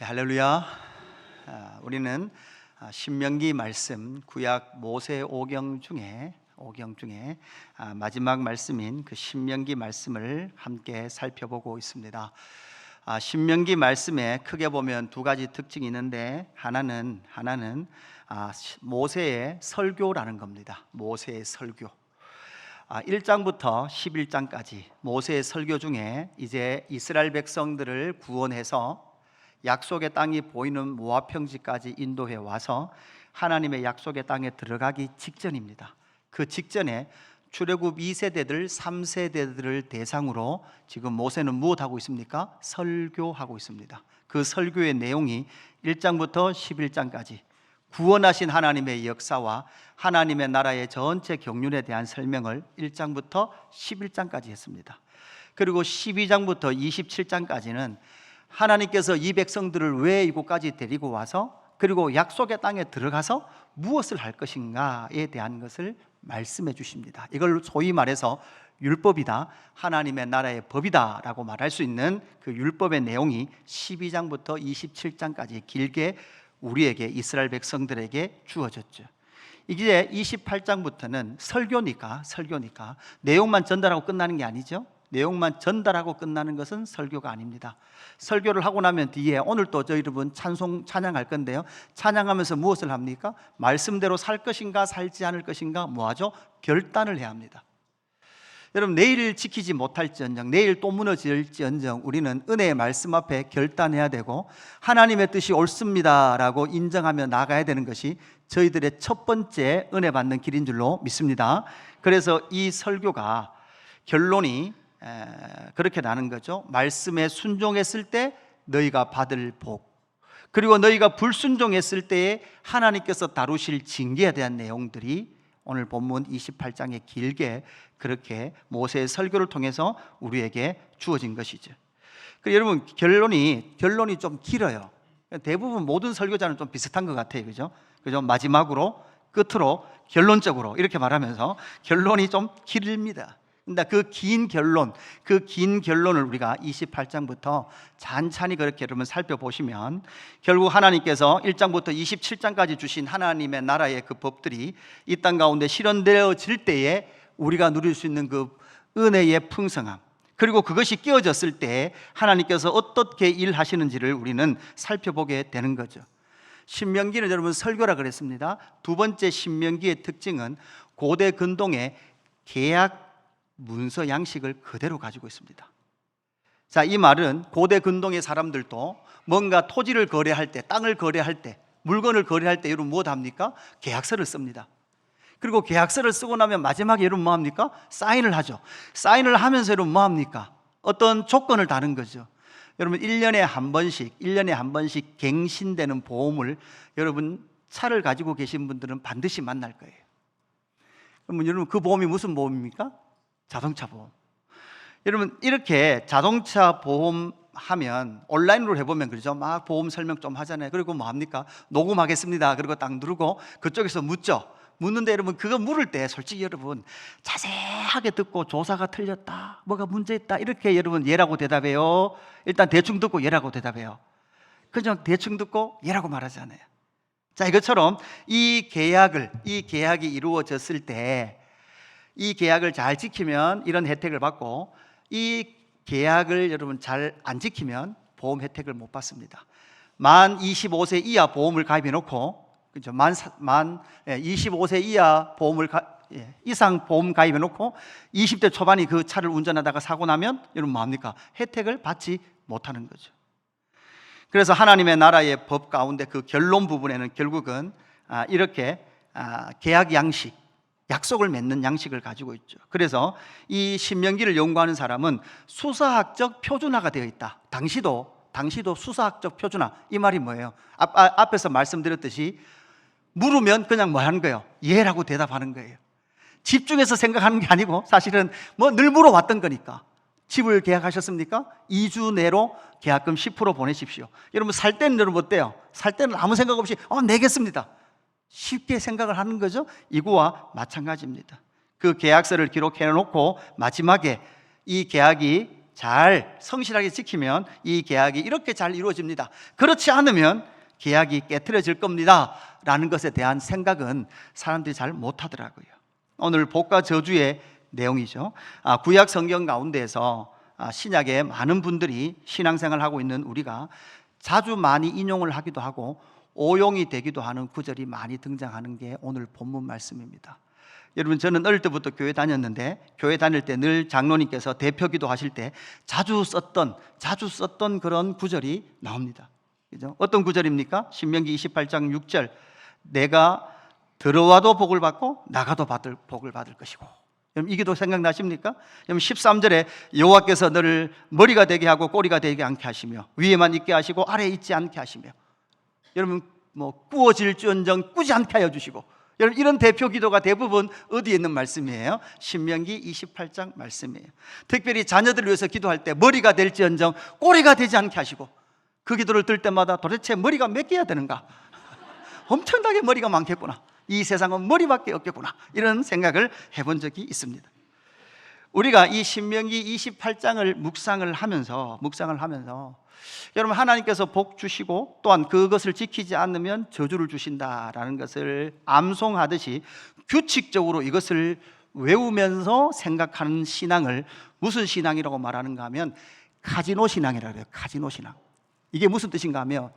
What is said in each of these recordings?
할렐루야. 우리는 신명기 말씀, 구약 모세 오경 중에 마지막 말씀인 그 신명기 말씀을 함께 살펴보고 있습니다. 신명기 말씀에 크게 보면 두 가지 특징이 있는데 하나는 모세의 설교라는 겁니다. 모세의 설교. 1장부터 11장까지 모세의 설교 중에 이제 이스라엘 백성들을 구원해서 약속의 땅이 보이는 모압 평지까지 인도해 와서 하나님의 약속의 땅에 들어가기 직전입니다. 그 직전에 출애굽 2세대들, 3세대들을 대상으로 지금 모세는 무엇하고 있습니까? 설교하고 있습니다. 그 설교의 내용이 1장부터 11장까지 구원하신 하나님의 역사와 하나님의 나라의 전체 경륜에 대한 설명을 1장부터 11장까지 했습니다. 그리고 12장부터 27장까지는 하나님께서 이 백성들을 왜 이곳까지 데리고 와서 그리고 약속의 땅에 들어가서 무엇을 할 것인가에 대한 것을 말씀해 주십니다. 이걸 소위 말해서 율법이다, 하나님의 나라의 법이다 라고 말할 수 있는 그 율법의 내용이 12장부터 27장까지 길게 우리에게, 이스라엘 백성들에게 주어졌죠. 이제 28장부터는 설교니까 내용만 전달하고 끝나는 게 아니죠. 내용만 전달하고 끝나는 것은 설교가 아닙니다. 설교를 하고 나면 뒤에 오늘 또 저희 여러분 찬양할 건데요, 찬양하면서 무엇을 합니까? 말씀대로 살 것인가 살지 않을 것인가 뭐하죠? 결단을 해야 합니다. 여러분, 내일 지키지 못할지언정, 내일 또 무너질지언정 우리는 은혜의 말씀 앞에 결단해야 되고 하나님의 뜻이 옳습니다 라고 인정하며 나가야 되는 것이 저희들의 첫 번째 은혜 받는 길인 줄로 믿습니다. 그래서 이 설교가 결론이 그렇게 나는 거죠. 말씀에 순종했을 때 너희가 받을 복, 그리고 너희가 불순종했을 때에 하나님께서 다루실 징계에 대한 내용들이 오늘 본문 28장에 길게 그렇게 모세의 설교를 통해서 우리에게 주어진 것이죠. 여러분, 결론이 좀 길어요. 대부분 모든 설교자는 좀 비슷한 것 같아요. 그죠? 마지막으로 끝으로 결론적으로 이렇게 말하면서 결론이 좀 길입니다. 근데 그 긴 결론을 우리가 28장부터 찬찬히 그렇게 여러분 살펴보시면 결국 하나님께서 1장부터 27장까지 주신 하나님의 나라의 그 법들이 이 땅 가운데 실현되어질 때에 우리가 누릴 수 있는 그 은혜의 풍성함, 그리고 그것이 끼워졌을 때 하나님께서 어떻게 일하시는지를 우리는 살펴보게 되는 거죠. 신명기는 여러분 설교라 그랬습니다. 두 번째 신명기의 특징은 고대 근동의 계약 문서 양식을 그대로 가지고 있습니다. 자, 이 말은 고대 근동의 사람들도 뭔가 토지를 거래할 때, 땅을 거래할 때, 물건을 거래할 때 여러분 무엇 합니까? 계약서를 씁니다. 그리고 계약서를 쓰고 나면 마지막에 여러분 뭐 합니까? 사인을 하죠. 사인을 하면서 여러분 뭐 합니까? 어떤 조건을 다는 거죠. 여러분 1년에 한 번씩 갱신되는 보험을 여러분 차를 가지고 계신 분들은 반드시 만날 거예요. 그러면 여러분 그 보험이 무슨 보험입니까? 자동차 보험. 여러분 이렇게 자동차 보험 하면 온라인으로 해보면 그러죠. 막 보험 설명 좀 하잖아요. 그리고 뭐 합니까? 녹음하겠습니다. 그리고 딱 누르고 그쪽에서 묻는데 여러분 그거 물을 때 솔직히 여러분 자세하게 듣고 조사가 틀렸다, 뭐가 문제 있다 이렇게 여러분 예라고 대답해요? 일단 대충 듣고 예라고 대답해요? 그냥 대충 듣고 예라고 말하잖아요. 자, 이것처럼 이 계약이 이루어졌을 때 이 계약을 잘 지키면 이런 혜택을 받고 이 계약을 여러분 잘 안 지키면 보험 혜택을 못 받습니다. 만 25세 이하 보험을 가입해 놓고, 그죠? 25세 이하 이상 보험 가입해 놓고 20대 초반이 그 차를 운전하다가 사고 나면 여러분 뭐합니까? 혜택을 받지 못하는 거죠. 그래서 하나님의 나라의 법 가운데 그 결론 부분에는 결국은 이렇게 계약 양식, 약속을 맺는 양식을 가지고 있죠. 그래서 이 신명기를 연구하는 사람은 수사학적 표준화가 되어 있다. 당시도 수사학적 표준화, 이 말이 뭐예요? 앞에서 말씀드렸듯이 물으면 그냥 뭐 하는 거예요? 예라고 대답하는 거예요. 집중해서 생각하는 게 아니고 사실은 뭐 늘 물어왔던 거니까. 집을 계약하셨습니까? 2주 내로 계약금 10% 보내십시오. 여러분 살 때는 여러분 어때요? 살 때는 아무 생각 없이 내겠습니다. 쉽게 생각을 하는 거죠. 이거와 마찬가지입니다. 그 계약서를 기록해 놓고 마지막에 이 계약이 잘 성실하게 지키면 이 계약이 이렇게 잘 이루어집니다. 그렇지 않으면 계약이 깨트려질 겁니다 라는 것에 대한 생각은 사람들이 잘 못하더라고요. 오늘 복과 저주의 내용이죠. 구약 성경 가운데에서 신약의 많은 분들이 신앙생활을 하고 있는 우리가 자주 많이 인용을 하기도 하고 오용이 되기도 하는 구절이 많이 등장하는 게 오늘 본문 말씀입니다. 여러분, 저는 어릴 때부터 교회 다녔는데 교회 다닐 때 늘 장로님께서 대표기도 하실 때 자주 썼던 그런 구절이 나옵니다. 그죠? 어떤 구절입니까? 신명기 28장 6절, 내가 들어와도 복을 받고 나가도 복을 받을 것이고. 여러분, 이 기도 생각나십니까? 여러분, 13절에 여호와께서 너를 머리가 되게 하고 꼬리가 되게 않게 하시며 위에만 있게 하시고 아래에 있지 않게 하시며, 여러분 꾸어질지언정 꾸지 않게 하여 주시고. 여러분, 이런 대표 기도가 대부분 어디에 있는 말씀이에요? 신명기 28장 말씀이에요. 특별히 자녀들을 위해서 기도할 때 머리가 될지언정 꼬리가 되지 않게 하시고, 그 기도를 들 때마다 도대체 머리가 몇 개야 되는가? 엄청나게 머리가 많겠구나. 이 세상은 머리밖에 없겠구나. 이런 생각을 해본 적이 있습니다. 우리가 이 신명기 28장을 묵상을 하면서 여러분, 하나님께서 복 주시고 또한 그것을 지키지 않으면 저주를 주신다라는 것을 암송하듯이 규칙적으로 이것을 외우면서 생각하는 신앙을 무슨 신앙이라고 말하는가 하면 카지노 신앙이라고 해요. 카지노 신앙. 이게 무슨 뜻인가 하면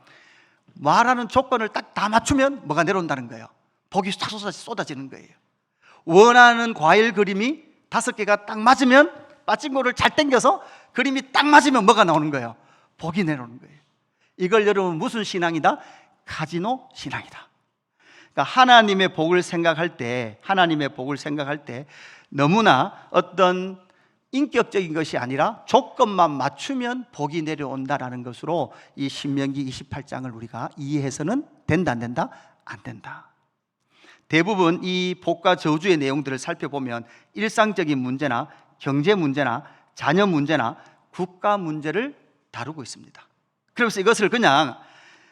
말하는 조건을 딱 다 맞추면 뭐가 내려온다는 거예요. 복이 싹 쏟아지는 거예요. 원하는 과일 그림이 5개가 딱 맞으면, 빠진거를 잘 당겨서 그림이 딱 맞으면 뭐가 나오는 거예요? 복이 내려오는 거예요. 이걸 여러분 무슨 신앙이다? 카지노 신앙이다. 그러니까 하나님의 복을 생각할 때 너무나 어떤 인격적인 것이 아니라 조건만 맞추면 복이 내려온다라는 것으로 이 신명기 28장을 우리가 이해해서는 된다, 안 된다? 안 된다. 대부분 이 복과 저주의 내용들을 살펴보면 일상적인 문제나 경제 문제나 자녀 문제나 국가 문제를 다루고 있습니다. 그래서 이것을 그냥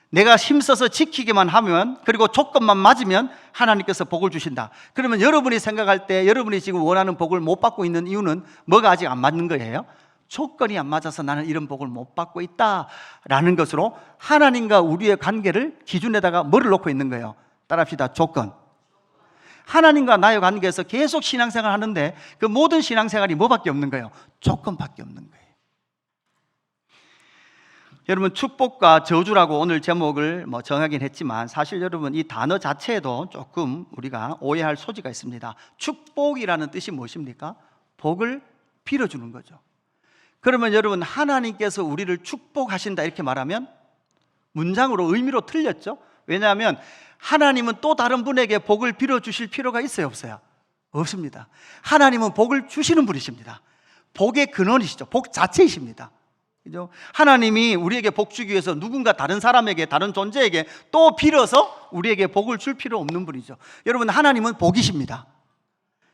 내가 힘써서 지키기만 하면, 그리고 조건만 맞으면 하나님께서 복을 주신다. 그러면 여러분이 생각할 때 여러분이 지금 원하는 복을 못 받고 있는 이유는 뭐가 아직 안 맞는 거예요? 조건이 안 맞아서 나는 이런 복을 못 받고 있다라는 것으로 하나님과 우리의 관계를 기준에다가 뭐를 놓고 있는 거예요? 따라합시다. 조건. 하나님과 나의 관계에서 계속 신앙생활 하는데 그 모든 신앙생활이 뭐밖에 없는 거예요? 조건밖에 없는 거예요. 여러분, 축복과 저주라고 오늘 제목을 정하긴 했지만 사실 여러분 이 단어 자체에도 조금 우리가 오해할 소지가 있습니다. 축복이라는 뜻이 무엇입니까? 복을 빌어주는 거죠. 그러면 여러분, 하나님께서 우리를 축복하신다 이렇게 말하면 문장으로 의미로 틀렸죠? 왜냐하면 하나님은 또 다른 분에게 복을 빌어주실 필요가 있어요, 없어요? 없습니다. 하나님은 복을 주시는 분이십니다. 복의 근원이시죠. 복 자체이십니다. 그죠? 하나님이 우리에게 복 주기 위해서 누군가 다른 사람에게, 다른 존재에게 또 빌어서 우리에게 복을 줄 필요 없는 분이죠. 여러분, 하나님은 복이십니다.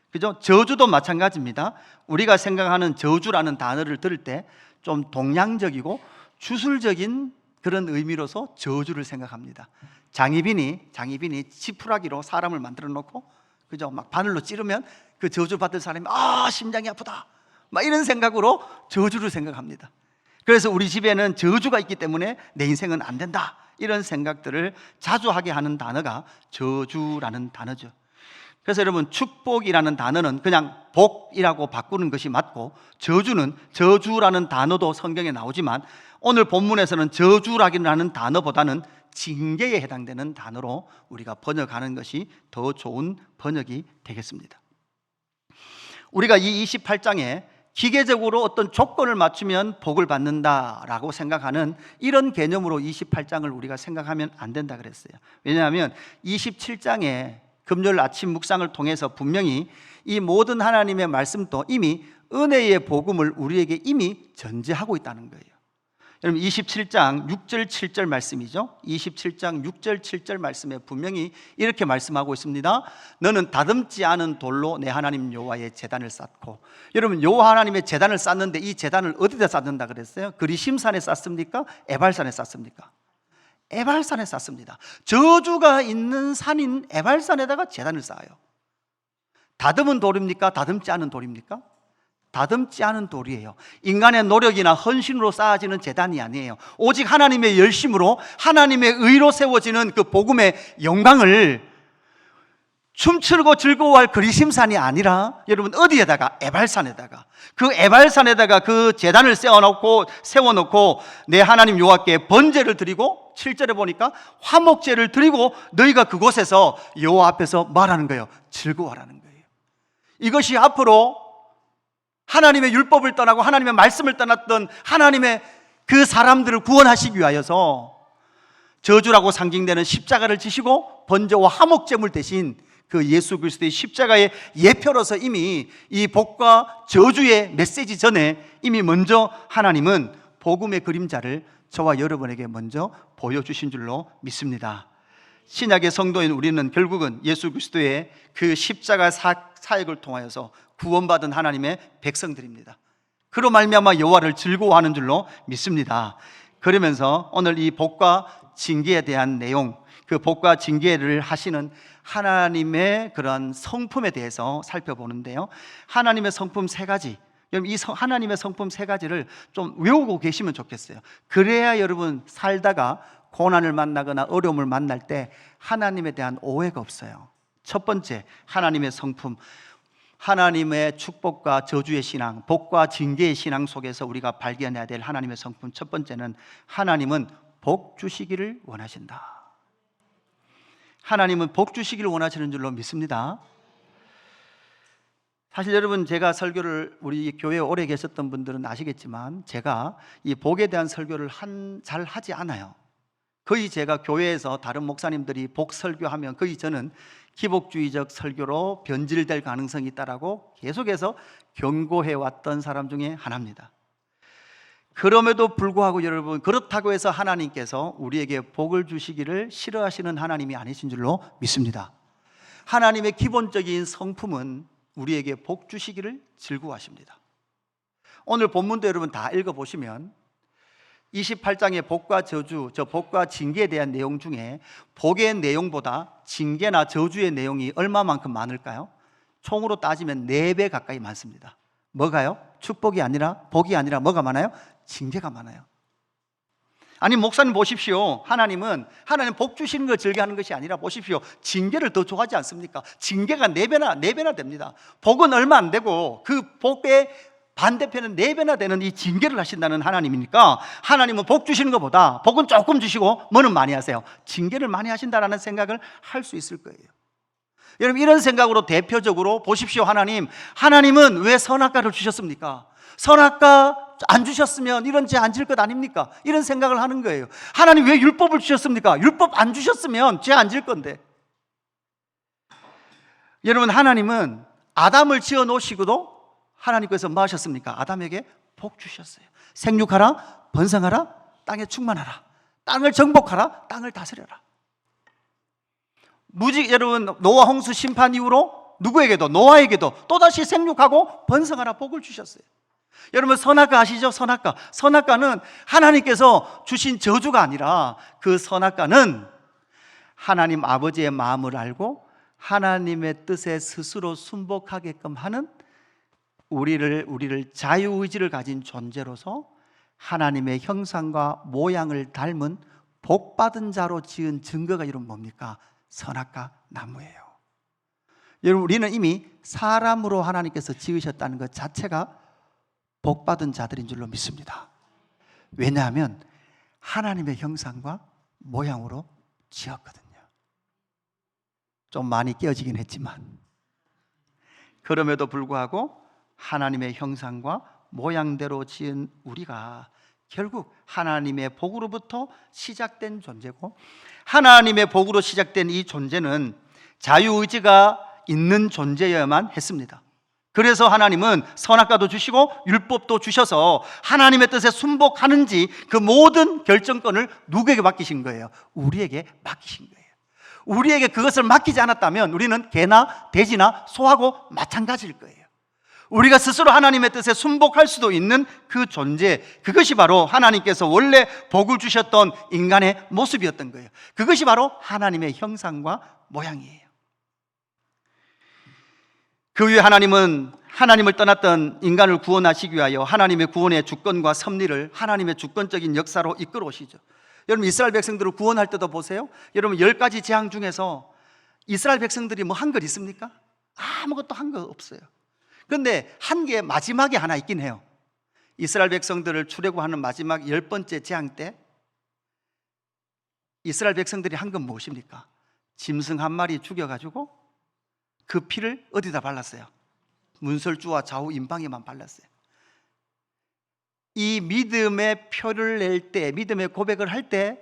그죠? 저주도 마찬가지입니다. 우리가 생각하는 저주라는 단어를 들을 때 좀 동양적이고 주술적인 그런 의미로서 저주를 생각합니다. 장희빈이 지푸라기로 사람을 만들어 놓고, 그죠? 막 바늘로 찌르면 그 저주 받을 사람이 심장이 아프다, 막 이런 생각으로 저주를 생각합니다. 그래서 우리 집에는 저주가 있기 때문에 내 인생은 안 된다, 이런 생각들을 자주 하게 하는 단어가 저주라는 단어죠. 그래서 여러분, 축복이라는 단어는 그냥 복이라고 바꾸는 것이 맞고, 저주라는 단어도 성경에 나오지만 오늘 본문에서는 저주라는 단어보다는 징계에 해당되는 단어로 우리가 번역하는 것이 더 좋은 번역이 되겠습니다. 우리가 이 28장에 기계적으로 어떤 조건을 맞추면 복을 받는다라고 생각하는 이런 개념으로 28장을 우리가 생각하면 안 된다 그랬어요. 왜냐하면 27장에 금요일 아침 묵상을 통해서 분명히 이 모든 하나님의 말씀도 이미 은혜의 복음을 우리에게 이미 전제하고 있다는 거예요. 여러분, 27장 6절 7절 말씀이죠. 27장 6절 7절 말씀에 분명히 이렇게 말씀하고 있습니다. 너는 다듬지 않은 돌로 내 하나님 여호와의 제단을 쌓고. 여러분, 여호와 하나님의 제단을 쌓는데 이 제단을 어디다 쌓는다 그랬어요? 그리심산에 쌓습니까? 에발산에 쌓습니까? 에발산에 쌓습니다. 저주가 있는 산인 에발산에다가 제단을 쌓아요. 다듬은 돌입니까? 다듬지 않은 돌입니까? 다듬지 않은 돌이에요. 인간의 노력이나 헌신으로 쌓아지는 재단이 아니에요. 오직 하나님의 열심으로, 하나님의 의로 세워지는 그 복음의 영광을 춤추고 즐거워할 그리심산이 아니라, 여러분, 어디에다가? 에발산에다가, 그 에발산에다가 그 제단을 세워놓고 내 하나님 여호와께 번제를 드리고, 7절에 보니까 화목제를 드리고 너희가 그곳에서 여호와 앞에서 말하는 거예요. 즐거워하라는 거예요. 이것이 앞으로 하나님의 율법을 떠나고 하나님의 말씀을 떠났던 하나님의 그 사람들을 구원하시기 위하여서 저주라고 상징되는 십자가를 지시고 번제와 화목제물 대신 그 예수 그리스도의 십자가의 예표로서 이미 이 복과 저주의 메시지 전에 이미 먼저 하나님은 복음의 그림자를 저와 여러분에게 먼저 보여주신 줄로 믿습니다. 신약의 성도인 우리는 결국은 예수 그리스도의 그 십자가 사역을 통하여서 구원받은 하나님의 백성들입니다. 그로 말미암아 여호와를 즐거워하는 줄로 믿습니다. 그러면서 오늘 이 복과 징계에 대한 내용, 그 복과 징계를 하시는 하나님의 그런 성품에 대해서 살펴보는데요. 하나님의 성품 세 가지, 여러분, 이 하나님의 성품 세 가지를 좀 외우고 계시면 좋겠어요. 그래야 여러분 살다가 고난을 만나거나 어려움을 만날 때 하나님에 대한 오해가 없어요. 첫 번째, 하나님의 성품, 하나님의 축복과 저주의 신앙, 복과 징계의 신앙 속에서 우리가 발견해야 될 하나님의 성품, 첫 번째는 하나님은 복 주시기를 원하신다. 하나님은 복 주시기를 원하시는 줄로 믿습니다. 사실 여러분, 제가 설교를 우리 교회에 오래 계셨던 분들은 아시겠지만 제가 이 복에 대한 설교를 잘 하지 않아요. 거의 제가 교회에서 다른 목사님들이 복 설교하면 거의 저는 기복주의적 설교로 변질될 가능성이 있다라고 계속해서 경고해 왔던 사람 중에 하나입니다. 그럼에도 불구하고 여러분, 그렇다고 해서 하나님께서 우리에게 복을 주시기를 싫어하시는 하나님이 아니신 줄로 믿습니다. 하나님의 기본적인 성품은 우리에게 복 주시기를 즐거워하십니다. 오늘 본문도 여러분 다 읽어보시면 28장의 복과 저주, 저 복과 징계에 대한 내용 중에 복의 내용보다 징계나 저주의 내용이 얼마만큼 많을까요? 총으로 따지면 4배 가까이 많습니다. 뭐가요? 축복이 아니라, 복이 아니라 뭐가 많아요? 징계가 많아요. 아니, 목사님 보십시오. 하나님 복 주시는 걸 즐겨하는 것이 아니라 보십시오, 징계를 더 좋아하지 않습니까? 징계가 4배나 됩니다. 복은 얼마 안 되고 그 복의 반대편은 4배나 되는 이 징계를 하신다는 하나님이니까, 하나님은 복 주시는 것보다 복은 조금 주시고 뭐는 많이 하세요? 징계를 많이 하신다라는 생각을 할 수 있을 거예요. 여러분, 이런 생각으로 대표적으로 보십시오. 하나님은 왜 선악과를 주셨습니까? 선악과 안 주셨으면 이런 죄 안 질 것 아닙니까? 이런 생각을 하는 거예요. 하나님 왜 율법을 주셨습니까? 율법 안 주셨으면 죄 안 질 건데. 여러분, 하나님은 아담을 지어 놓으시고도 하나님께서 뭐 하셨습니까? 아담에게 복 주셨어요. 생육하라, 번성하라, 땅에 충만하라, 땅을 정복하라, 땅을 다스려라. 여러분, 노아 홍수 심판 이후로 누구에게도, 노아에게도 또다시 생육하고 번성하라 복을 주셨어요. 여러분, 선악과 아시죠? 선악과는 하나님께서 주신 저주가 아니라, 그 선악과는 하나님 아버지의 마음을 알고 하나님의 뜻에 스스로 순복하게끔 하는 우리를 자유의지를 가진 존재로서 하나님의 형상과 모양을 닮은 복받은 자로 지은 증거가 이런 뭡니까? 선악과 나무예요. 여러분, 우리는 이미 사람으로 하나님께서 지으셨다는 것 자체가 복받은 자들인 줄로 믿습니다. 왜냐하면 하나님의 형상과 모양으로 지었거든요. 좀 많이 깨어지긴 했지만, 그럼에도 불구하고 하나님의 형상과 모양대로 지은 우리가 결국 하나님의 복으로부터 시작된 존재고, 하나님의 복으로 시작된 이 존재는 자유의지가 있는 존재여야만 했습니다. 그래서 하나님은 선악과도 주시고 율법도 주셔서 하나님의 뜻에 순복하는지 그 모든 결정권을 누구에게 맡기신 거예요? 우리에게 맡기신 거예요. 우리에게 그것을 맡기지 않았다면 우리는 개나 돼지나 소하고 마찬가지일 거예요. 우리가 스스로 하나님의 뜻에 순복할 수도 있는 그 존재, 그것이 바로 하나님께서 원래 복을 주셨던 인간의 모습이었던 거예요. 그것이 바로 하나님의 형상과 모양이에요. 그 위에 하나님은 하나님을 떠났던 인간을 구원하시기 위하여 하나님의 구원의 주권과 섭리를 하나님의 주권적인 역사로 이끌어 오시죠. 여러분, 이스라엘 백성들을 구원할 때도 보세요. 여러분, 10가지 재앙 중에서 이스라엘 백성들이 뭐 한 것 있습니까? 아무것도 한 거 없어요. 그런데 한 게 마지막에 하나 있긴 해요. 이스라엘 백성들을 출애굽하는 마지막 10번째 재앙 때 이스라엘 백성들이 한 건 무엇입니까? 짐승 한 마리 죽여가지고 그 피를 어디다 발랐어요? 문설주와 좌우 임방에만 발랐어요. 이 믿음의 표를 낼 때, 믿음의 고백을 할 때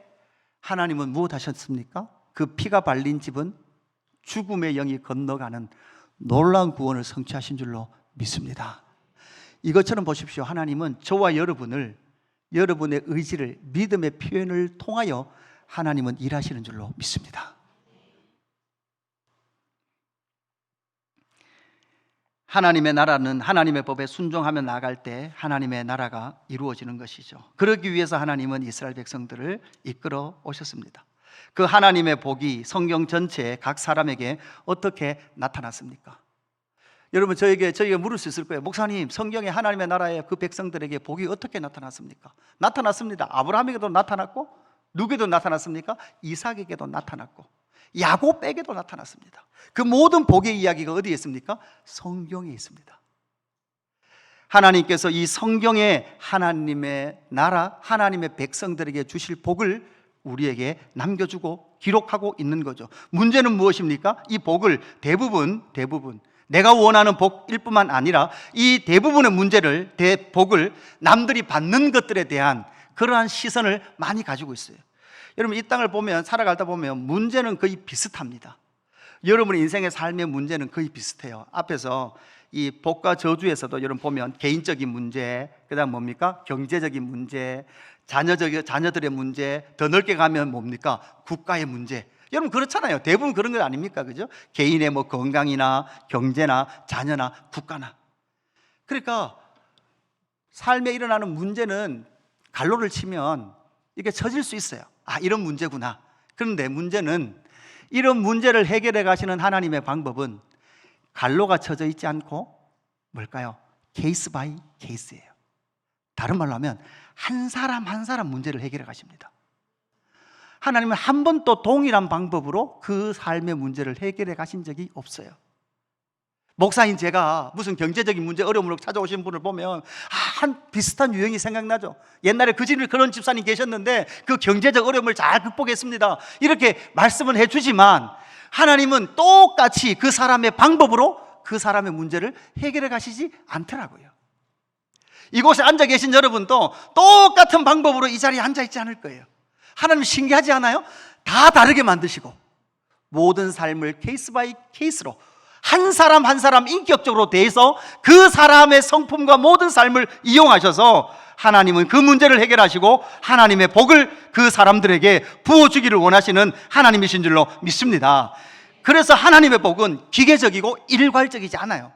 하나님은 무엇 하셨습니까? 그 피가 발린 집은 죽음의 영이 건너가는 놀라운 구원을 성취하신 줄로 믿습니다. 이것처럼 보십시오. 하나님은 저와 여러분을, 여러분의 의지를, 믿음의 표현을 통하여 하나님은 일하시는 줄로 믿습니다. 하나님의 나라는 하나님의 법에 순종하며 나아갈 때 하나님의 나라가 이루어지는 것이죠. 그러기 위해서 하나님은 이스라엘 백성들을 이끌어 오셨습니다. 그 하나님의 복이 성경 전체에 각 사람에게 어떻게 나타났습니까? 여러분, 저희가 물을 수 있을 거예요. 목사님, 성경에 하나님의 나라에 그 백성들에게 복이 어떻게 나타났습니까? 나타났습니다. 아브라함에게도 나타났고, 누구에게도 나타났습니까? 이삭에게도 나타났고, 야곱에게도 나타났습니다. 그 모든 복의 이야기가 어디에 있습니까? 성경에 있습니다. 하나님께서 이 성경에 하나님의 나라, 하나님의 백성들에게 주실 복을 우리에게 남겨주고 기록하고 있는 거죠. 문제는 무엇입니까? 이 복을 대부분 내가 원하는 복일 뿐만 아니라 이 대부분의 문제를, 복을 남들이 받는 것들에 대한 그러한 시선을 많이 가지고 있어요. 여러분, 이 땅을 보면, 살아가다 보면 문제는 거의 비슷합니다. 여러분의 인생의 삶의 문제는 거의 비슷해요. 앞에서 이 복과 저주에서도 여러분 보면 개인적인 문제, 그 다음 뭡니까? 경제적인 문제, 자녀들의 문제, 더 넓게 가면 뭡니까? 국가의 문제. 여러분, 그렇잖아요. 대부분 그런 것 아닙니까? 그죠? 개인의 뭐 건강이나 경제나 자녀나 국가나. 그러니까 삶에 일어나는 문제는 갈로를 치면 이게 처질 수 있어요. 아, 이런 문제구나. 그런데 문제는, 이런 문제를 해결해 가시는 하나님의 방법은 갈로가 쳐져 있지 않고 뭘까요? 케이스 바이 케이스예요. 다른 말로 하면 한 사람 한 사람 문제를 해결해 가십니다. 하나님은 한 번도 동일한 방법으로 그 삶의 문제를 해결해 가신 적이 없어요. 목사인 제가 무슨 경제적인 문제, 어려움을 찾아오신 분을 보면 한 비슷한 유형이 생각나죠. 옛날에 그런 집사님 계셨는데 그 경제적 어려움을 잘 극복했습니다, 이렇게 말씀을 해주지만 하나님은 똑같이 그 사람의 방법으로 그 사람의 문제를 해결해 가시지 않더라고요. 이곳에 앉아 계신 여러분도 똑같은 방법으로 이 자리에 앉아 있지 않을 거예요. 하나님 신기하지 않아요? 다 다르게 만드시고 모든 삶을 케이스 바이 케이스로 한 사람 한 사람 인격적으로 대해서 그 사람의 성품과 모든 삶을 이용하셔서 하나님은 그 문제를 해결하시고 하나님의 복을 그 사람들에게 부어주기를 원하시는 하나님이신 줄로 믿습니다. 그래서 하나님의 복은 기계적이고 일괄적이지 않아요.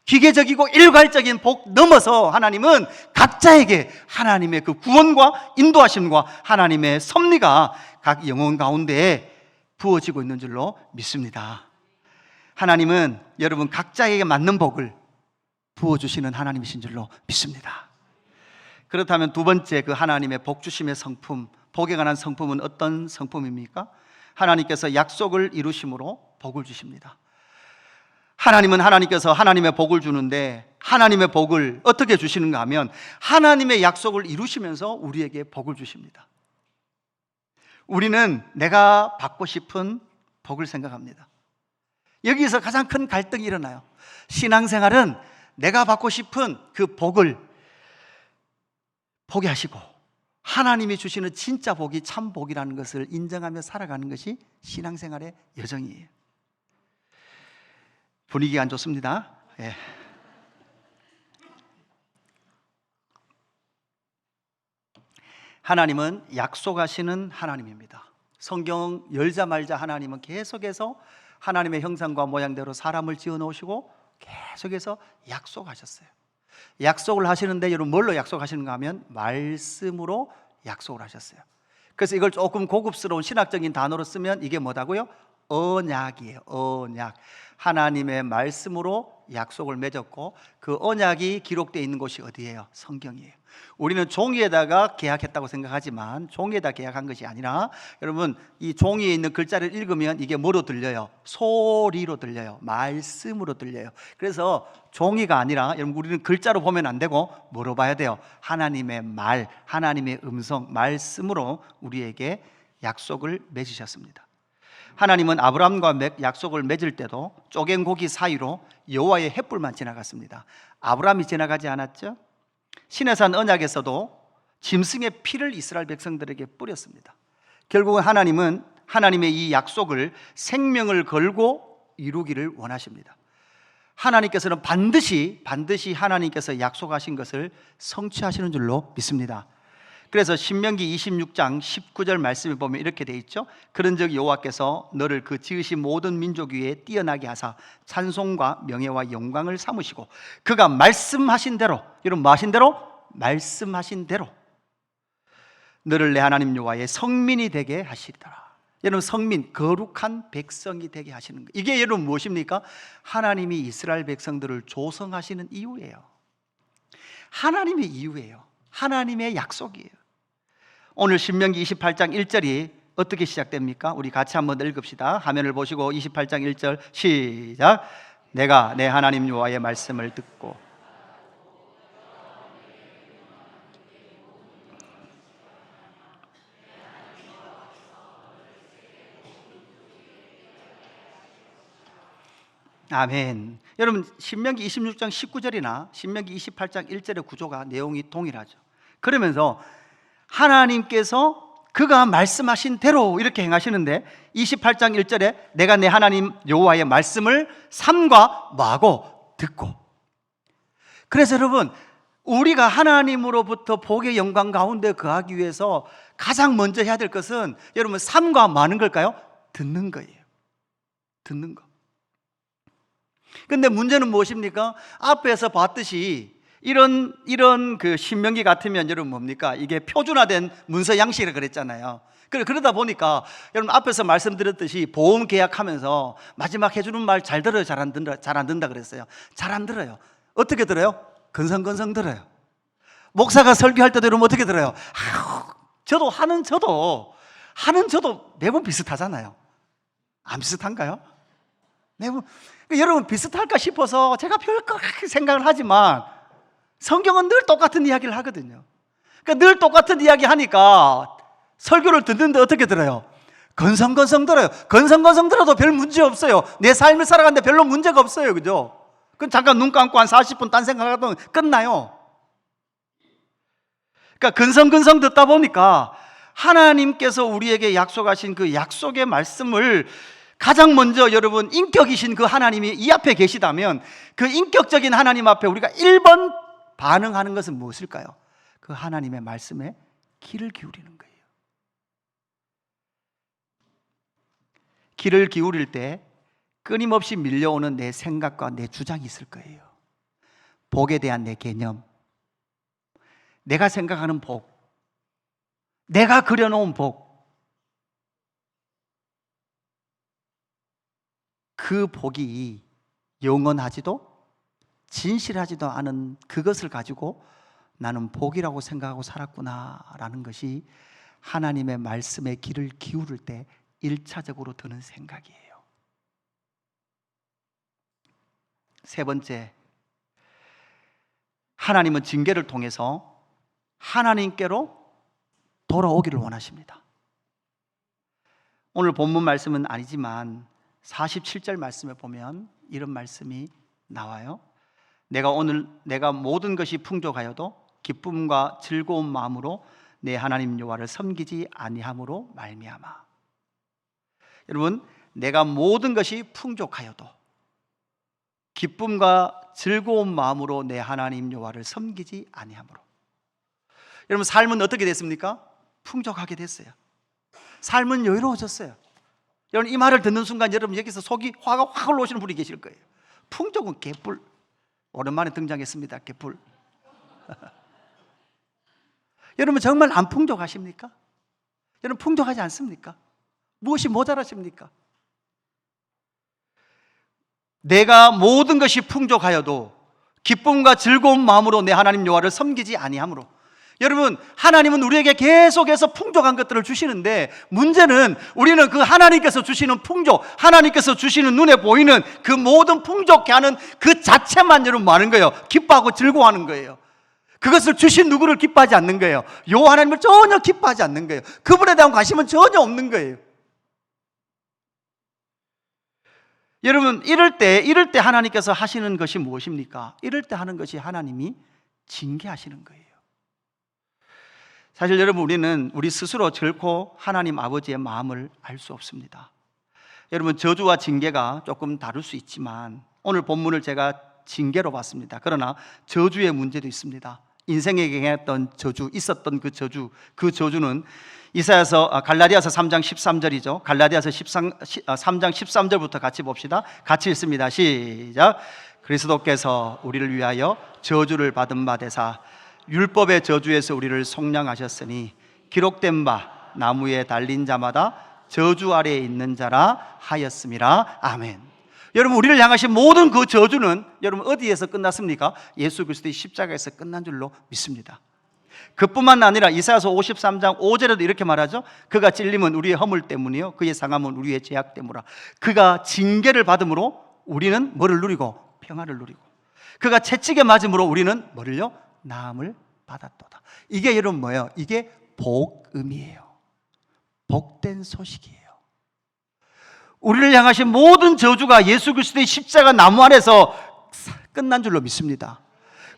기계적이고 일괄적인 복 넘어서 하나님은 각자에게 하나님의 그 구원과 인도하심과 하나님의 섭리가 각 영혼 가운데에 부어지고 있는 줄로 믿습니다. 하나님은 여러분 각자에게 맞는 복을 부어주시는 하나님이신 줄로 믿습니다. 그렇다면 두 번째, 그 하나님의 복 주심의 성품, 복에 관한 성품은 어떤 성품입니까? 하나님께서 약속을 이루심으로 복을 주십니다. 하나님께서 하나님의 복을 주는데 하나님의 복을 어떻게 주시는가 하면 하나님의 약속을 이루시면서 우리에게 복을 주십니다. 우리는 내가 받고 싶은 복을 생각합니다. 여기서 가장 큰 갈등이 일어나요. 신앙생활은 내가 받고 싶은 그 복을 포기하시고 하나님이 주시는 진짜 복이 참 복이라는 것을 인정하며 살아가는 것이 신앙생활의 여정이에요. 분위기가 안 좋습니다. 예. 하나님은 약속하시는 하나님입니다. 성경 열자마자 하나님은 계속해서 하나님의 형상과 모양대로 사람을 지어 놓으시고 계속해서 약속하셨어요. 약속을 하시는데 여러분 뭘로 약속하시는가 하면 말씀으로 약속을 하셨어요. 그래서 이걸 조금 고급스러운 신학적인 단어로 쓰면 이게 뭐다고요? 언약이에요. 언약. 하나님의 말씀으로 약속을 맺었고 그 언약이 기록되어 있는 곳이 어디예요? 성경이에요. 우리는 종이에다가 계약했다고 생각하지만 종이에다 계약한 것이 아니라 여러분 이 종이에 있는 글자를 읽으면 이게 뭐로 들려요? 소리로 들려요. 말씀으로 들려요. 그래서 종이가 아니라 여러분 우리는 글자로 보면 안 되고 뭐로 봐야 돼요? 하나님의 말, 하나님의 음성, 말씀으로 우리에게 약속을 맺으셨습니다. 하나님은 아브라함과 약속을 맺을 때도 쪼갠 고기 사이로 여호와의 횃불만 지나갔습니다. 아브라함이 지나가지 않았죠? 시내산 언약에서도 짐승의 피를 이스라엘 백성들에게 뿌렸습니다. 결국은 하나님은 하나님의 이 약속을 생명을 걸고 이루기를 원하십니다. 하나님께서는 반드시 하나님께서 약속하신 것을 성취하시는 줄로 믿습니다. 그래서 신명기 26장 19절 말씀을 보면 이렇게 돼 있죠. 그런즉 여호와께서 너를 그 지으신 모든 민족 위에 뛰어나게 하사 찬송과 명예와 영광을 삼으시고 그가 말씀하신 대로, 여러분 뭐 하신 대로? 말씀하신 대로 너를 내 하나님 여호와의 성민이 되게 하시리라. 여러분 성민, 거룩한 백성이 되게 하시는 것, 이게 여러분 무엇입니까? 하나님이 이스라엘 백성들을 조성하시는 이유예요. 하나님의 이유예요. 하나님의 약속이에요. 오늘 신명기 28장 1절이 어떻게 시작됩니까? 우리 같이 한번 읽읍시다. 화면을 보시고 28장 1절 시작. 내가 내 하나님 여호와의 말씀을 듣고 아멘. 여러분 신명기 26장 19절이나 신명기 28장 1절의 구조가 내용이 동일하죠. 그러면서 하나님께서 그가 말씀하신 대로 이렇게 행하시는데 28장 1절에 내가 내 하나님 여호와의 말씀을 삼가 뭐하고 듣고. 그래서 여러분 우리가 하나님으로부터 복의 영광 가운데 거하기 위해서 가장 먼저 해야 될 것은 여러분 삼가 뭐하는 걸까요? 듣는 거예요. 듣는 거. 근데 문제는 무엇입니까? 앞에서 봤듯이 이런 그 신명기 같으면 여러분 뭡니까? 이게 표준화된 문서 양식이라 그랬잖아요. 그러다 보니까 여러분 앞에서 말씀드렸듯이 보험 계약하면서 마지막 해주는 말 잘 들어요, 잘 안 듣는다 그랬어요. 잘 안 들어요. 어떻게 들어요? 건성건성 들어요. 목사가 설교할 때도 여러분 어떻게 들어요? 저도 매번 비슷하잖아요. 안 비슷한가요? 매번. 여러분 비슷할까 싶어서 제가 별거 생각을 하지만 성경은 늘 똑같은 이야기를 하거든요. 그러니까 늘 똑같은 이야기 하니까 설교를 듣는데 어떻게 들어요? 건성건성 들어요. 건성건성 들어도 별 문제 없어요. 내 삶을 살아가는데 별로 문제가 없어요. 그죠? 그럼 잠깐 눈 감고 한 40분 딴 생각하면 끝나요. 그러니까 건성건성 듣다 보니까 하나님께서 우리에게 약속하신 그 약속의 말씀을 가장 먼저 여러분 인격이신 그 하나님이 이 앞에 계시다면 그 인격적인 하나님 앞에 우리가 1번 반응하는 것은 무엇일까요? 그 하나님의 말씀에 귀를 기울이는 거예요. 귀를 기울일 때 끊임없이 밀려오는 내 생각과 내 주장이 있을 거예요. 복에 대한 내 개념, 내가 생각하는 복, 내가 그려놓은 복, 그 복이 영원하지도 진실하지도 않은 그것을 가지고 나는 복이라고 생각하고 살았구나라는 것이 하나님의 말씀에 귀를 기울일 때 1차적으로 드는 생각이에요. 세 번째, 하나님은 징계를 통해서 하나님께로 돌아오기를 원하십니다. 오늘 본문 말씀은 아니지만 47절 말씀에 보면 이런 말씀이 나와요. 내가 모든 것이 풍족하여도 기쁨과 즐거운 마음으로 내 하나님 여호와를 섬기지 아니함으로 말미암아. 여러분, 내가 모든 것이 풍족하여도 기쁨과 즐거운 마음으로 내 하나님 여호와를 섬기지 아니함으로. 여러분 삶은 어떻게 됐습니까? 풍족하게 됐어요. 삶은 여유로워졌어요. 여러분 이 말을 듣는 순간 여러분 여기서 속이 화가 확 올라오시는 분이 계실 거예요. 풍족은 개뿔. 오랜만에 등장했습니다. 개뿔. 여러분 정말 안 풍족하십니까? 여러분 풍족하지 않습니까? 무엇이 모자라십니까? 내가 모든 것이 풍족하여도 기쁨과 즐거운 마음으로 내 하나님 여호와를 섬기지 아니하므로. 여러분, 하나님은 우리에게 계속해서 풍족한 것들을 주시는데, 문제는 우리는 그 하나님께서 주시는 풍족, 하나님께서 주시는 눈에 보이는 그 모든 풍족케 하는 그 자체만 여러분 뭐 하는 거예요? 기뻐하고 즐거워하는 거예요. 그것을 주신 누구를 기뻐하지 않는 거예요. 요 하나님을 전혀 기뻐하지 않는 거예요. 그분에 대한 관심은 전혀 없는 거예요. 여러분, 이럴 때 하나님께서 하시는 것이 무엇입니까? 이럴 때 하는 것이 하나님이 징계하시는 거예요. 사실 여러분, 우리는 우리 스스로 결코 하나님 아버지의 마음을 알 수 없습니다. 여러분, 저주와 징계가 조금 다를 수 있지만 오늘 본문을 제가 징계로 봤습니다. 그러나 저주의 문제도 있습니다. 인생에 행했던 저주, 있었던 그 저주는 갈라디아서 3장 13절이죠. 갈라디아서 3장 13절부터 같이 봅시다. 같이 읽습니다. 시작. 그리스도께서 우리를 위하여 저주를 받은 바 되사 율법의 저주에서 우리를 속량하셨으니 기록된 바 나무에 달린 자마다 저주 아래에 있는 자라 하였음이라. 아멘. 여러분, 우리를 향하신 모든 그 저주는 여러분 어디에서 끝났습니까? 예수 그리스도의 십자가에서 끝난 줄로 믿습니다. 그뿐만 아니라 이사야서 53장 5절에도 이렇게 말하죠. 그가 찔림은 우리의 허물 때문이요 그의 상함은 우리의 죄악 때문이라. 그가 징계를 받음으로 우리는 뭐를 누리고? 평화를 누리고. 그가 채찍에 맞음으로 우리는 뭐를요? 나음을 받았도다. 이게 여러분 뭐예요? 이게 복음이에요. 복된 소식이에요. 우리를 향하신 모든 저주가 예수 그리스도의 십자가 나무 안에서 끝난 줄로 믿습니다.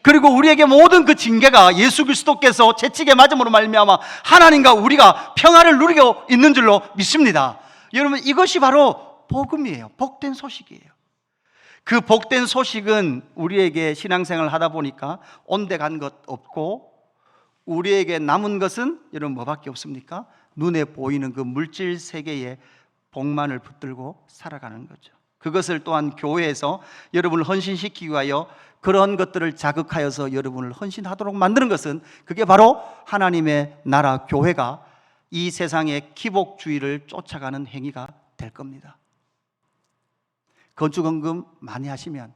그리고 우리에게 모든 그 징계가 예수 그리스도께서 채찍에 맞음으로 말미암아 하나님과 우리가 평화를 누리고 있는 줄로 믿습니다. 여러분, 이것이 바로 복음이에요. 복된 소식이에요. 그 복된 소식은 우리에게 신앙생활을 하다 보니까 온데 간 것 없고 우리에게 남은 것은 여러분 뭐밖에 없습니까? 눈에 보이는 그 물질 세계의 복만을 붙들고 살아가는 거죠. 그것을 또한 교회에서 여러분을 헌신시키기 위하여 그런 것들을 자극하여서 여러분을 헌신하도록 만드는 것은 그게 바로 하나님의 나라 교회가 이 세상의 기복주의를 쫓아가는 행위가 될 겁니다. 건축헌금 많이 하시면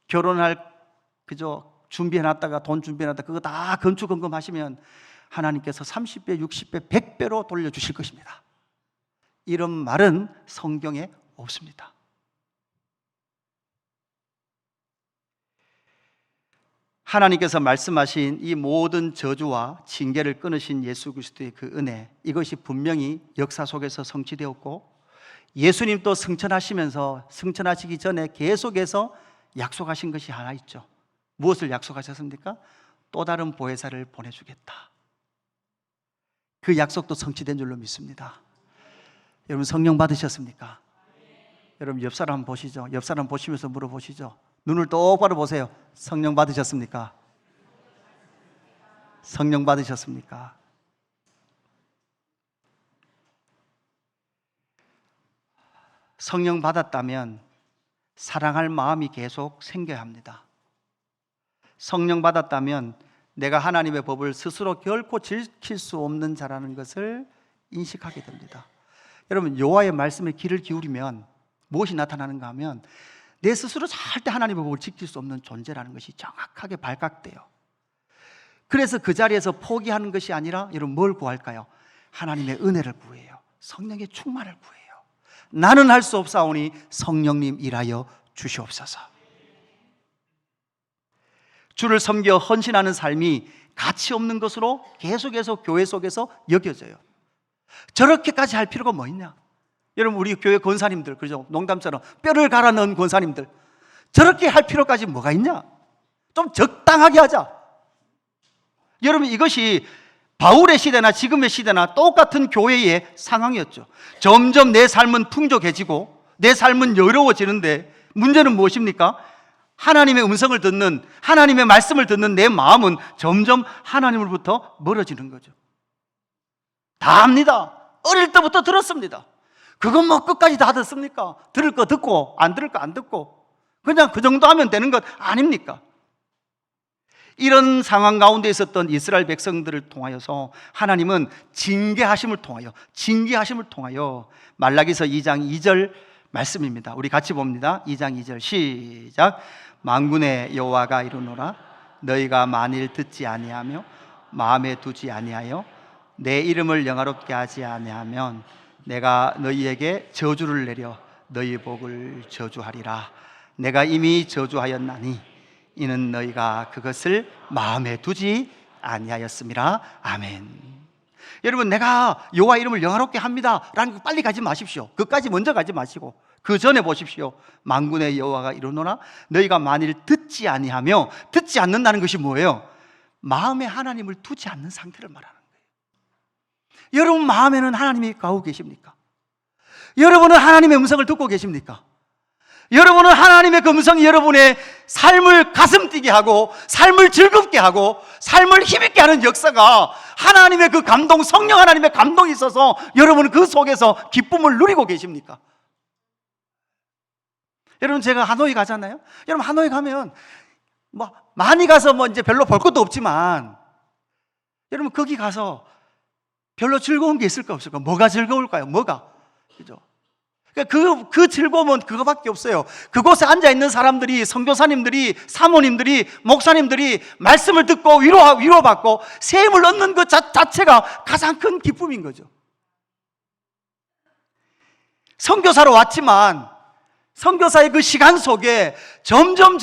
결혼할 그저 준비해놨다가 돈 준비해놨다가 그거 다 건축헌금 하시면 하나님께서 30배, 60배, 100배로 돌려주실 것입니다. 이런 말은 성경에 없습니다. 하나님께서 말씀하신 이 모든 저주와 징계를 끊으신 예수 그리스도의 그 은혜, 이것이 분명히 역사 속에서 성취되었고 예수님 또 승천하시기 전에 계속해서 약속하신 것이 하나 있죠. 무엇을 약속하셨습니까? 또 다른 보혜사를 보내주겠다. 그 약속도 성취된 줄로 믿습니다. 여러분, 성령 받으셨습니까? 여러분, 옆 사람 보시죠. 옆 사람 보시면서 물어보시죠. 눈을 똑바로 보세요. 성령 받으셨습니까? 성령 받으셨습니까? 성령 받았다면 사랑할 마음이 계속 생겨야 합니다. 성령 받았다면 내가 하나님의 법을 스스로 결코 지킬 수 없는 자라는 것을 인식하게 됩니다. 여러분, 여호와의 말씀에 귀를 기울이면 무엇이 나타나는가 하면 내 스스로 절대 하나님의 법을 지킬 수 없는 존재라는 것이 정확하게 발각돼요. 그래서 그 자리에서 포기하는 것이 아니라 여러분 뭘 구할까요? 하나님의 은혜를 구해요. 성령의 충만을 구해요. 나는 할 수 없사오니 성령님 일하여 주시옵소서. 주를 섬겨 헌신하는 삶이 가치 없는 것으로 계속해서 교회 속에서 여겨져요. 저렇게까지 할 필요가 뭐 있냐? 여러분, 우리 교회 권사님들, 그죠? 농담처럼 뼈를 갈아 넣은 권사님들, 저렇게 할 필요까지 뭐가 있냐? 좀 적당하게 하자. 여러분, 이것이 바울의 시대나 지금의 시대나 똑같은 교회의 상황이었죠. 점점 내 삶은 풍족해지고 내 삶은 여유로워지는데 문제는 무엇입니까? 하나님의 음성을 듣는, 하나님의 말씀을 듣는 내 마음은 점점 하나님으로부터 멀어지는 거죠. 다 압니다. 어릴 때부터 들었습니다. 그건 뭐 끝까지 다 듣습니까? 들을 거 듣고 안 들을 거 안 듣고 그냥 그 정도 하면 되는 것 아닙니까? 이런 상황 가운데 있었던 이스라엘 백성들을 통하여서 하나님은 징계하심을 통하여 말라기서 2장 2절 말씀입니다. 우리 같이 봅니다. 2장 2절 시작. 만군의 여호와가 이르노라 너희가 만일 듣지 아니하며 마음에 두지 아니하여 내 이름을 영화롭게 하지 아니하면 내가 너희에게 저주를 내려 너희 복을 저주하리라. 내가 이미 저주하였나니 이는 너희가 그것을 마음에 두지 아니하였음이라. 아멘. 여러분, 내가 여호와 이름을 영화롭게 합니다 라는 거 빨리 가지 마십시오. 그까지 먼저 가지 마시고 그 전에 보십시오. 만군의 여호와가 이르노라 너희가 만일 듣지 아니하며, 듣지 않는다는 것이 뭐예요? 마음에 하나님을 두지 않는 상태를 말하는 거예요. 여러분 마음에는 하나님이 가고 계십니까? 여러분은 하나님의 음성을 듣고 계십니까? 여러분은 하나님의 그 음성이 여러분의 삶을 가슴 뛰게 하고 삶을 즐겁게 하고 삶을 힘있게 하는 역사가, 하나님의 그 감동, 성령 하나님의 감동이 있어서 여러분은 그 속에서 기쁨을 누리고 계십니까? 여러분, 제가 하노이 가잖아요. 여러분 하노이 가면 뭐 많이 가서 뭐 이제 별로 볼 것도 없지만, 여러분 거기 가서 별로 즐거운 게 있을까 없을까? 뭐가 즐거울까요? 뭐가? 그죠? 그 즐거움은 그거밖에 없어요. 그곳에 앉아있는 사람들이, 선교사님들이, 사모님들이, 목사님들이 말씀을 듣고 위로받고 세임을 얻는 것 자체가 가장 큰 기쁨인 거죠. 선교사로 왔지만 선교사의 그 시간 속에 점점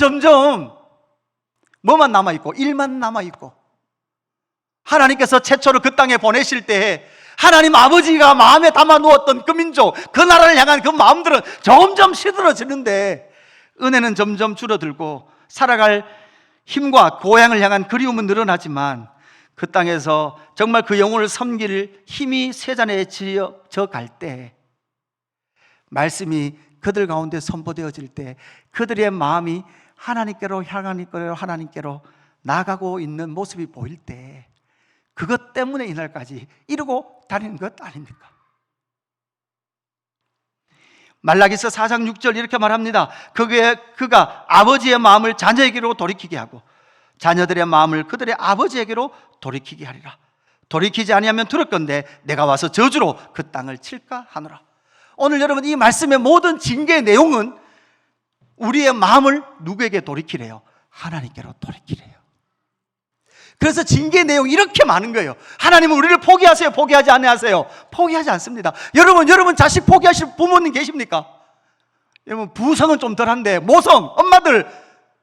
뭐만 남아있고? 일만 남아있고, 하나님께서 최초로 그 땅에 보내실 때 하나님 아버지가 마음에 담아 누었던 그 민족, 그 나라를 향한 그 마음들은 점점 시들어지는데 은혜는 점점 줄어들고 살아갈 힘과 고향을 향한 그리움은 늘어나지만 그 땅에서 정말 그 영혼을 섬길 힘이 쇠잔해져 갈 때, 말씀이 그들 가운데 선포되어질 때 그들의 마음이 하나님께로 나아가고 있는 모습이 보일 때, 그것 때문에 이날까지 이루고 다니는 것 아닙니까? 말라기서 4장 6절 이렇게 말합니다. 그가 아버지의 마음을 자녀에게로 돌이키게 하고 자녀들의 마음을 그들의 아버지에게로 돌이키게 하리라. 돌이키지 아니하면 들었건대 내가 와서 저주로 그 땅을 칠까 하노라. 오늘 여러분, 이 말씀의 모든 징계의 내용은 우리의 마음을 누구에게 돌이키래요? 하나님께로 돌이키래요. 그래서 징계 내용이 이렇게 많은 거예요. 하나님은 우리를 포기하세요? 포기하지 않으세요? 포기하지 않습니다. 여러분 자식 포기하실 부모님 계십니까? 여러분 부성은 좀 덜한데 모성, 엄마들,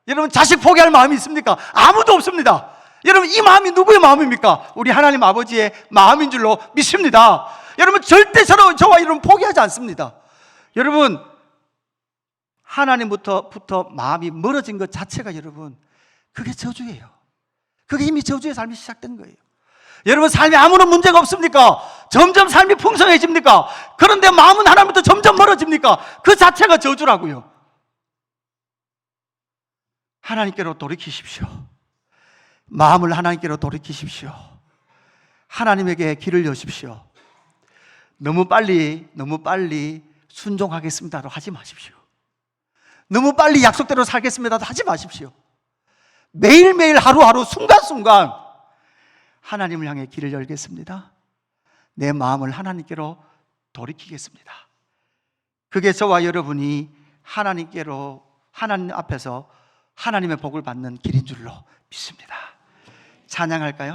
여러분 자식 포기할 마음이 있습니까? 아무도 없습니다. 여러분 이 마음이 누구의 마음입니까? 우리 하나님 아버지의 마음인 줄로 믿습니다. 여러분 절대 저와 여러분 포기하지 않습니다. 여러분 하나님부터 마음이 멀어진 것 자체가 여러분 그게 저주예요. 그게 이미 저주의 삶이 시작된 거예요. 여러분 삶에 아무런 문제가 없습니까? 점점 삶이 풍성해집니까? 그런데 마음은 하나님부터 점점 멀어집니까? 그 자체가 저주라고요. 하나님께로 돌이키십시오. 마음을 하나님께로 돌이키십시오. 하나님에게 길을 여십시오. 너무 빨리 순종하겠습니다도 하지 마십시오. 너무 빨리 약속대로 살겠습니다도 하지 마십시오. 매일매일 하루하루 순간순간 하나님을 향해 길을 열겠습니다. 내 마음을 하나님께로 돌이키겠습니다. 그게 저와 여러분이 하나님 앞에서 하나님의 복을 받는 길인 줄로 믿습니다. 찬양할까요?